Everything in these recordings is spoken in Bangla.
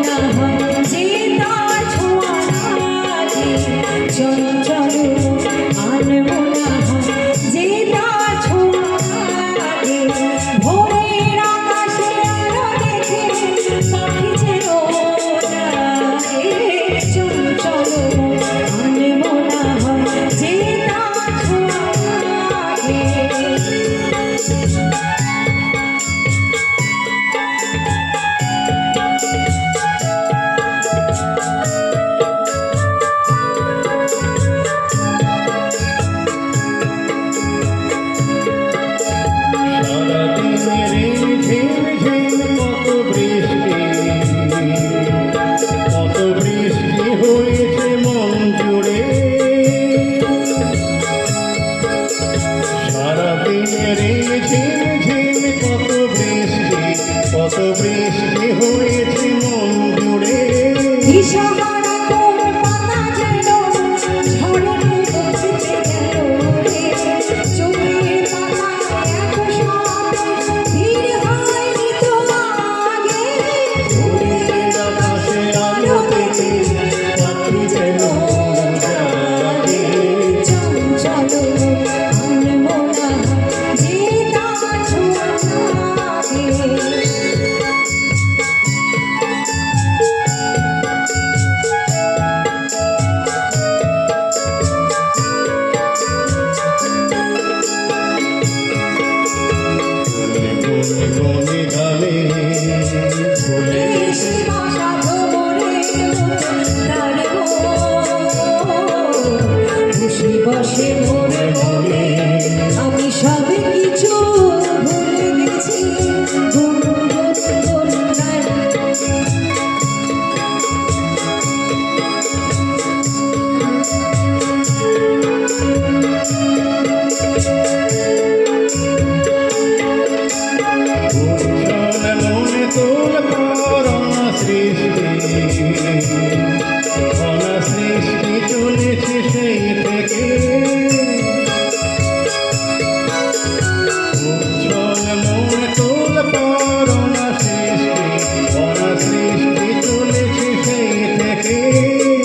মনা হয় যে তার ছোঁয়া লাগে চঞ্চল আনমনা হয় যে তার ছোঁয়া লাগে ভোরের আকাশে আলো দেখে পাখি যেন জাগে চঞ্চল আনমনা হয় যে তার ছোঁয়া লাগে। কত বৃষ্টি হয়েছে মন জুড়ে দিশাহারা তোর পাতা যেন ঝড়ে বসতে গেল রে চোখের পাতায় এত সাপ ভিড় হয়নি তো আগে ভোরের আকাশে আলো দেখে পাখি যেন জাগে চঞ্চল আনমনা যে তার ছোঁয়া লাগে। গনে গানে ভুলে বসে মনে মনে আমি সব কিছু ভুলে গেছি মনে তোল করোনা সৃষ্টি চলেছে সেই থেকে মনে তোল করোনা সৃষ্টি চলেছে সেই থেকে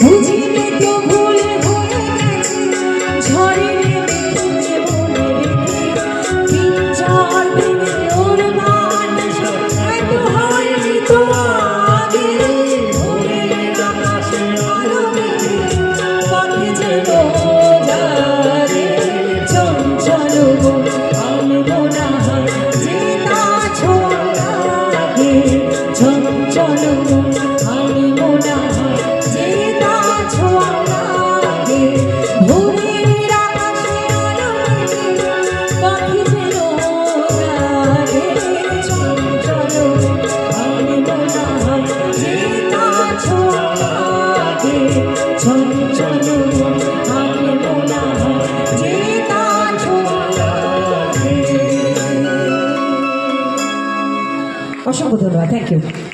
বুঝিনি তো ভুল হয়ে গেছে ঝড়ে নেমে বলে রেখে পিঞ্জর ভেঙে ওর মানুষ এত হয়নি তো আগে ভোরের আকাশে আলো দেখে পাখি যেন জাগে চঞ্চল আনমনা হয় যে তার ছোঁয়া লাগে চঞ্চল আনমনা হয় যে তার ছোঁয়া লাগে ভোরের আকাশে আলো দেখে পাখি যেন জাগে চঞ্চল আনমনা হয় যে তার ছোঁয়া লাগে চঞ্চল আনমনা হয় যে তার ছোঁয়া লাগে। অসংখ্য ধন্যবাদ, থ্যাংক ইউ।